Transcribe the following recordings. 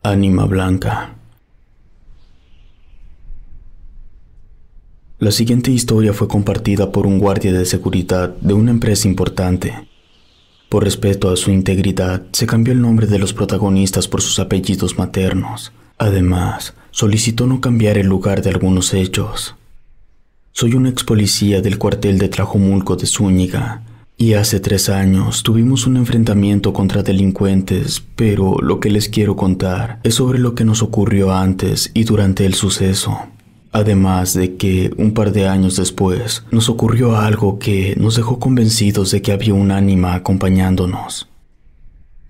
Ánima blanca. La siguiente historia fue compartida por un guardia de seguridad de una empresa importante. Por respeto a su integridad, se cambió el nombre de los protagonistas por sus apellidos maternos. Además, solicitó no cambiar el lugar de algunos hechos. Soy un ex policía del cuartel de Tlajomulco de Zúñiga, y hace 3 años tuvimos un enfrentamiento contra delincuentes, pero lo que les quiero contar es sobre lo que nos ocurrió antes y durante el suceso. Además de que, un par de años después, nos ocurrió algo que nos dejó convencidos de que había un ánima acompañándonos.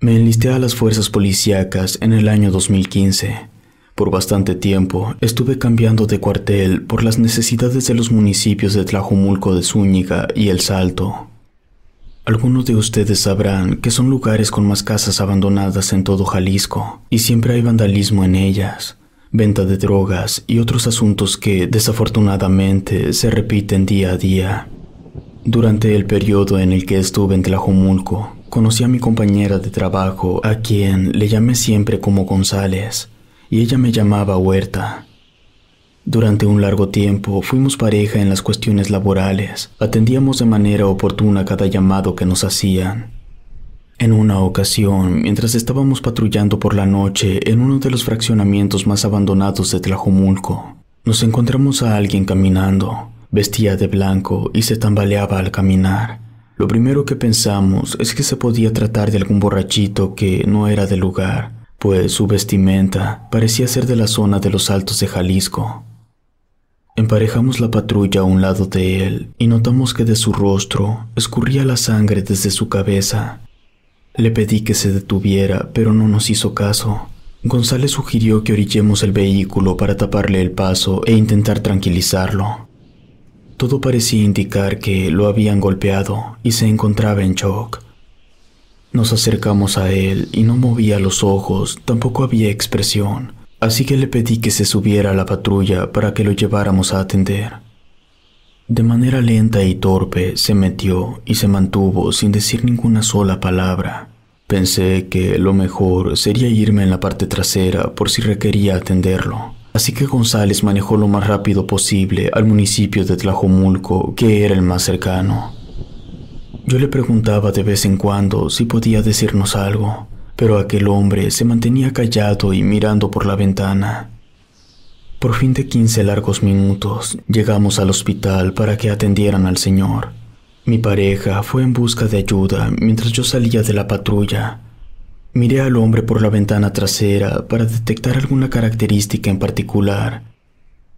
Me enlisté a las fuerzas policíacas en el año 2015. Por bastante tiempo estuve cambiando de cuartel por las necesidades de los municipios de Tlajomulco de Zúñiga y El Salto. Algunos de ustedes sabrán que son lugares con más casas abandonadas en todo Jalisco, y siempre hay vandalismo en ellas, venta de drogas y otros asuntos que, desafortunadamente, se repiten día a día. Durante el periodo en el que estuve en Tlajomulco, conocí a mi compañera de trabajo, a quien le llamé siempre como González, y ella me llamaba Huerta. Durante un largo tiempo fuimos pareja en las cuestiones laborales, atendíamos de manera oportuna cada llamado que nos hacían. En una ocasión, mientras estábamos patrullando por la noche en uno de los fraccionamientos más abandonados de Tlajomulco, nos encontramos a alguien caminando. Vestía de blanco y se tambaleaba al caminar. Lo primero que pensamos es que se podía tratar de algún borrachito que no era del lugar, pues su vestimenta parecía ser de la zona de los Altos de Jalisco. Emparejamos la patrulla a un lado de él y notamos que de su rostro escurría la sangre desde su cabeza. Le pedí que se detuviera, pero no nos hizo caso. González sugirió que orillemos el vehículo para taparle el paso e intentar tranquilizarlo. Todo parecía indicar que lo habían golpeado y se encontraba en shock. Nos acercamos a él y no movía los ojos, tampoco había expresión, así que le pedí que se subiera a la patrulla para que lo lleváramos a atender. De manera lenta y torpe se metió y se mantuvo sin decir ninguna sola palabra. Pensé que lo mejor sería irme en la parte trasera por si requería atenderlo. Así que González manejó lo más rápido posible al municipio de Tlajomulco, que era el más cercano. Yo le preguntaba de vez en cuando si podía decirnos algo, pero aquel hombre se mantenía callado y mirando por la ventana. Por fin de 15 largos minutos, llegamos al hospital para que atendieran al señor. Mi pareja fue en busca de ayuda mientras yo salía de la patrulla. Miré al hombre por la ventana trasera para detectar alguna característica en particular,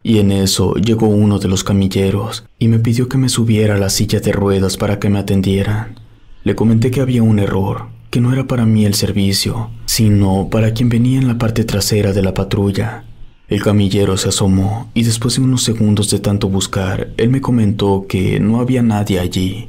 y en eso llegó uno de los camilleros y me pidió que me subiera a la silla de ruedas para que me atendieran. Le comenté que había un error, que no era para mí el servicio, sino para quien venía en la parte trasera de la patrulla. El camillero se asomó y después de unos segundos de tanto buscar, él me comentó que no había nadie allí.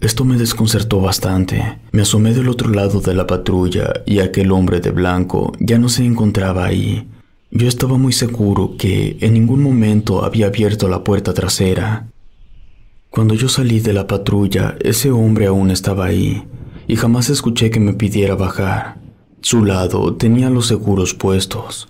Esto me desconcertó bastante. Me asomé del otro lado de la patrulla y aquel hombre de blanco ya no se encontraba ahí. Yo estaba muy seguro que en ningún momento había abierto la puerta trasera. Cuando yo salí de la patrulla, ese hombre aún estaba ahí y jamás escuché que me pidiera bajar. Su lado tenía los seguros puestos.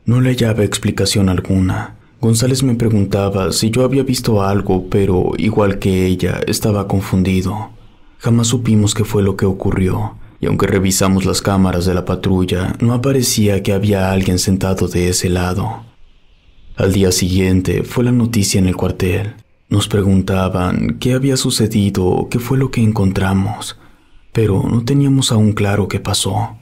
No le hallaba explicación alguna. González me preguntaba si yo había visto algo, pero igual que ella, estaba confundido. Jamás supimos qué fue lo que ocurrió, y aunque revisamos las cámaras de la patrulla, no aparecía que había alguien sentado de ese lado. Al día siguiente fue la noticia en el cuartel. Nos preguntaban qué había sucedido o qué fue lo que encontramos, pero no teníamos aún claro qué pasó.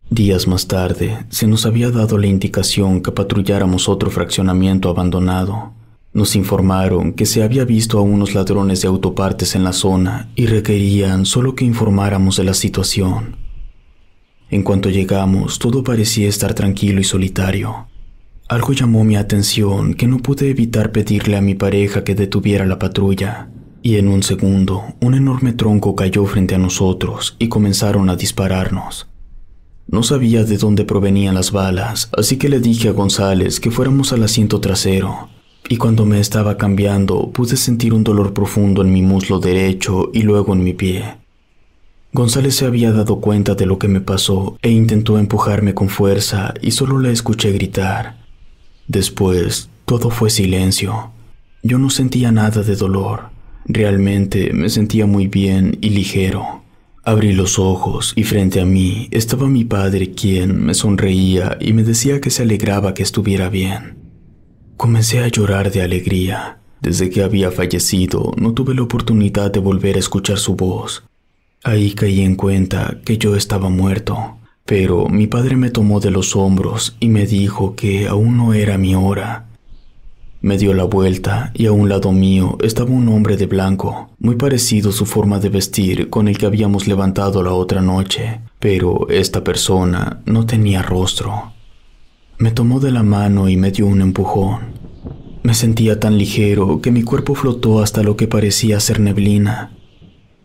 Días más tarde, se nos había dado la indicación que patrulláramos otro fraccionamiento abandonado. Nos informaron que se había visto a unos ladrones de autopartes en la zona y requerían solo que informáramos de la situación. En cuanto llegamos, todo parecía estar tranquilo y solitario. Algo llamó mi atención que no pude evitar pedirle a mi pareja que detuviera la patrulla, y en un segundo, un enorme tronco cayó frente a nosotros y comenzaron a dispararnos. No sabía de dónde provenían las balas, así que le dije a González que fuéramos al asiento trasero, y cuando me estaba cambiando pude sentir un dolor profundo en mi muslo derecho y luego en mi pie. González se había dado cuenta de lo que me pasó e intentó empujarme con fuerza y solo le escuché gritar. Después, todo fue silencio. Yo no sentía nada de dolor. Realmente me sentía muy bien y ligero. Abrí los ojos y frente a mí estaba mi padre, quien me sonreía y me decía que se alegraba que estuviera bien. Comencé a llorar de alegría. Desde que había fallecido, no tuve la oportunidad de volver a escuchar su voz. Ahí caí en cuenta que yo estaba muerto, pero mi padre me tomó de los hombros y me dijo que aún no era mi hora. Me dio la vuelta y a un lado mío estaba un hombre de blanco, muy parecido su forma de vestir con el que habíamos levantado la otra noche, pero esta persona no tenía rostro. Me tomó de la mano y me dio un empujón. Me sentía tan ligero que mi cuerpo flotó hasta lo que parecía ser neblina.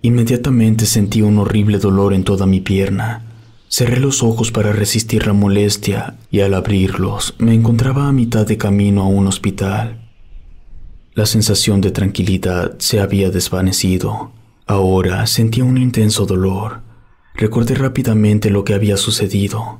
Inmediatamente sentí un horrible dolor en toda mi pierna. Cerré los ojos para resistir la molestia y al abrirlos me encontraba a mitad de camino a un hospital. La sensación de tranquilidad se había desvanecido. Ahora sentía un intenso dolor. Recordé rápidamente lo que había sucedido.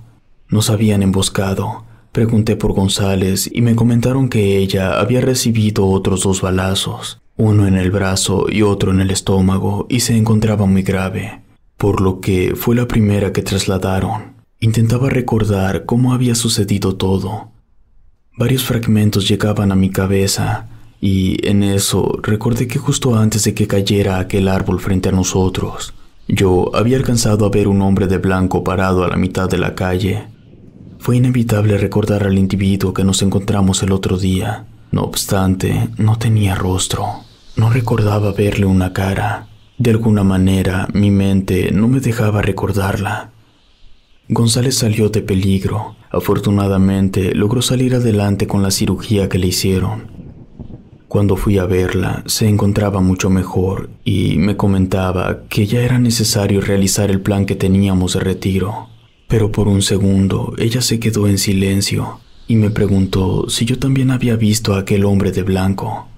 Nos habían emboscado. Pregunté por González y me comentaron que ella había recibido otros 2 balazos, uno en el brazo y otro en el estómago, y se encontraba muy grave, por lo que fue la primera que trasladaron. Intentaba recordar cómo había sucedido todo. Varios fragmentos llegaban a mi cabeza, y en eso recordé que justo antes de que cayera aquel árbol frente a nosotros, yo había alcanzado a ver un hombre de blanco parado a la mitad de la calle. Fue inevitable recordar al individuo que nos encontramos el otro día. No obstante, no tenía rostro. No recordaba verle una cara. De alguna manera, mi mente no me dejaba recordarla. González salió de peligro. Afortunadamente, logró salir adelante con la cirugía que le hicieron. Cuando fui a verla, se encontraba mucho mejor y me comentaba que ya era necesario realizar el plan que teníamos de retiro. Pero por un segundo ella se quedó en silencio y me preguntó si yo también había visto a aquel hombre de blanco.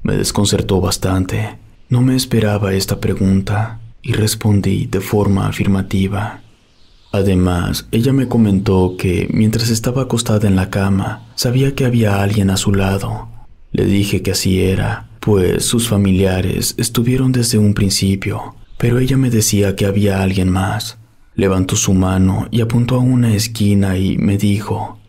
Me desconcertó bastante. No me esperaba esta pregunta y respondí de forma afirmativa. Además, ella me comentó que mientras estaba acostada en la cama, sabía que había alguien a su lado. Le dije que así era, pues sus familiares estuvieron desde un principio, pero ella me decía que había alguien más. Levantó su mano y apuntó a una esquina y me dijo: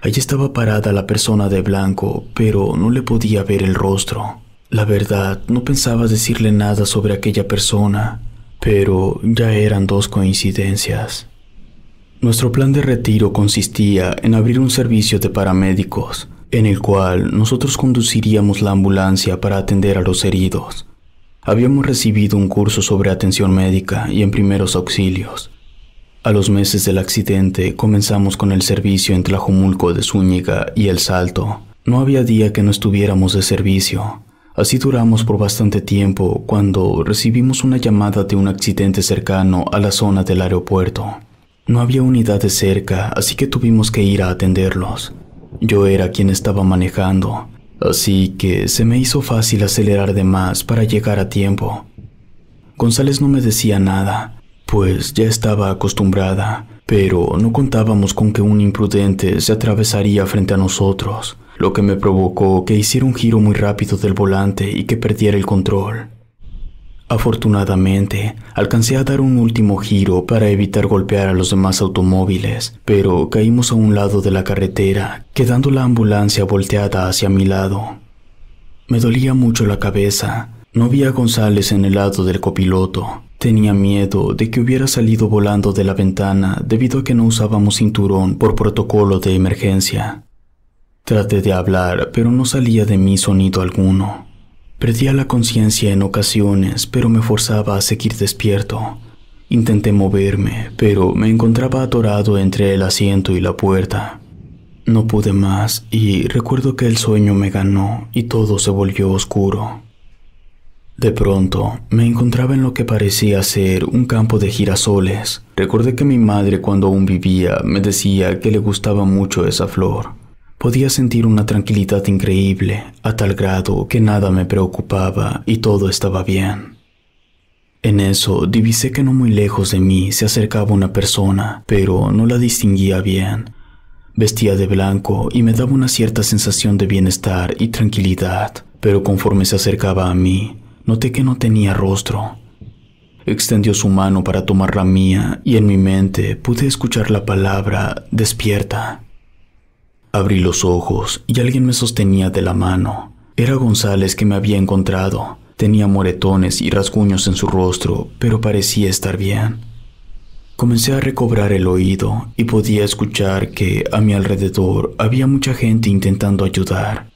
allí estaba parada la persona de blanco, pero no le podía ver el rostro. La verdad, no pensaba decirle nada sobre aquella persona, pero ya eran 2 coincidencias. Nuestro plan de retiro consistía en abrir un servicio de paramédicos, en el cual nosotros conduciríamos la ambulancia para atender a los heridos. Habíamos recibido un curso sobre atención médica y en primeros auxilios. A los meses del accidente comenzamos con el servicio en Tlajomulco de Zúñiga y El Salto. No había día que no estuviéramos de servicio. Así duramos por bastante tiempo cuando recibimos una llamada de un accidente cercano a la zona del aeropuerto. No había unidades cerca, así que tuvimos que ir a atenderlos. Yo era quien estaba manejando, así que se me hizo fácil acelerar de más para llegar a tiempo. González no me decía nada, pues ya estaba acostumbrada, pero no contábamos con que un imprudente se atravesaría frente a nosotros, lo que me provocó que hiciera un giro muy rápido del volante y que perdiera el control. Afortunadamente, alcancé a dar un último giro para evitar golpear a los demás automóviles, pero caímos a un lado de la carretera, quedando la ambulancia volteada hacia mi lado. Me dolía mucho la cabeza. No vi a González en el lado del copiloto. Tenía miedo de que hubiera salido volando de la ventana debido a que no usábamos cinturón por protocolo de emergencia. Traté de hablar, pero no salía de mí sonido alguno. Perdía la conciencia en ocasiones, pero me forzaba a seguir despierto. Intenté moverme, pero me encontraba atorado entre el asiento y la puerta. No pude más y recuerdo que el sueño me ganó y todo se volvió oscuro. De pronto, me encontraba en lo que parecía ser un campo de girasoles. Recordé que mi madre, cuando aún vivía, me decía que le gustaba mucho esa flor. Podía sentir una tranquilidad increíble, a tal grado que nada me preocupaba y todo estaba bien. En eso divisé que no muy lejos de mí se acercaba una persona, pero no la distinguía bien. Vestía de blanco y me daba una cierta sensación de bienestar y tranquilidad, pero conforme se acercaba a mí, noté que no tenía rostro. Extendió su mano para tomar la mía y en mi mente pude escuchar la palabra despierta. Abrí los ojos y alguien me sostenía de la mano. Era González, que me había encontrado. Tenía moretones y rasguños en su rostro, pero parecía estar bien. Comencé a recobrar el oído y podía escuchar que a mi alrededor había mucha gente intentando ayudar.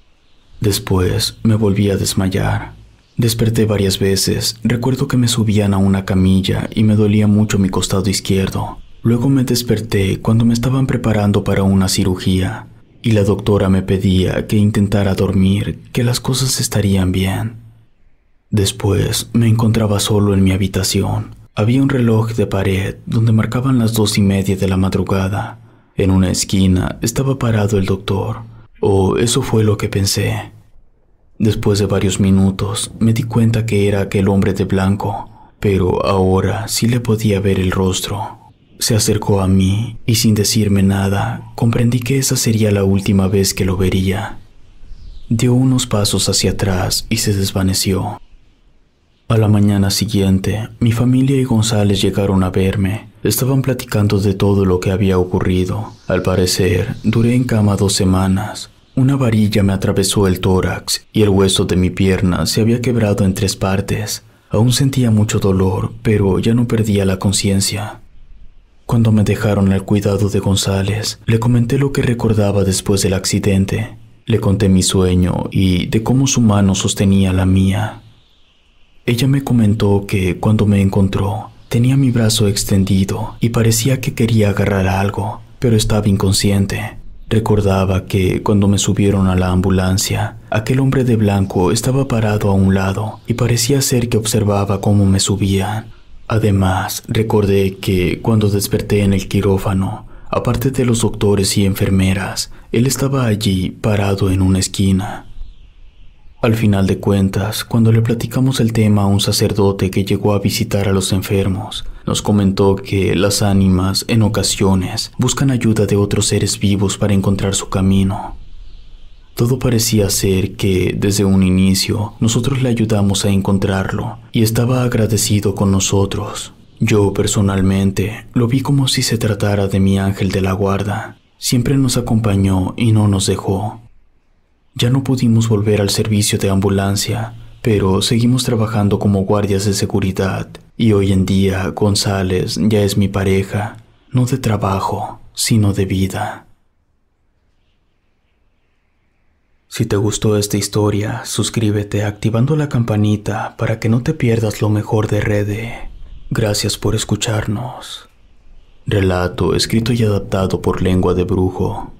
Después me volví a desmayar. Desperté varias veces. Recuerdo que me subían a una camilla y me dolía mucho mi costado izquierdo. Luego me desperté cuando me estaban preparando para una cirugía y la doctora me pedía que intentara dormir, que las cosas estarían bien. Después me encontraba solo en mi habitación. Había un reloj de pared donde marcaban las 2:30 de la madrugada. En una esquina estaba parado el doctor, o eso fue lo que pensé. Después de varios minutos me di cuenta que era aquel hombre de blanco, pero ahora sí le podía ver el rostro. Se acercó a mí y sin decirme nada, comprendí que esa sería la última vez que lo vería. Dio unos pasos hacia atrás y se desvaneció. A la mañana siguiente, mi familia y González llegaron a verme. Estaban platicando de todo lo que había ocurrido. Al parecer, duré en cama 2 semanas. Una varilla me atravesó el tórax y el hueso de mi pierna se había quebrado en 3 partes. Aún sentía mucho dolor, pero ya no perdía la conciencia. Cuando me dejaron al cuidado de González, le comenté lo que recordaba después del accidente. Le conté mi sueño y de cómo su mano sostenía la mía. Ella me comentó que cuando me encontró, tenía mi brazo extendido y parecía que quería agarrar algo, pero estaba inconsciente. Recordaba que cuando me subieron a la ambulancia, aquel hombre de blanco estaba parado a un lado y parecía ser que observaba cómo me subían. Además, recordé que cuando desperté en el quirófano, aparte de los doctores y enfermeras, él estaba allí parado en una esquina. Al final de cuentas, cuando le platicamos el tema a un sacerdote que llegó a visitar a los enfermos, nos comentó que las ánimas, en ocasiones, buscan ayuda de otros seres vivos para encontrar su camino. Todo parecía ser que, desde un inicio, nosotros le ayudamos a encontrarlo y estaba agradecido con nosotros. Yo, personalmente, lo vi como si se tratara de mi ángel de la guarda. Siempre nos acompañó y no nos dejó. Ya no pudimos volver al servicio de ambulancia, pero seguimos trabajando como guardias de seguridad y hoy en día González ya es mi pareja, no de trabajo, sino de vida. Si te gustó esta historia, suscríbete activando la campanita para que no te pierdas lo mejor de Rede. Gracias por escucharnos. Relato escrito y adaptado por Lengua de Brujo.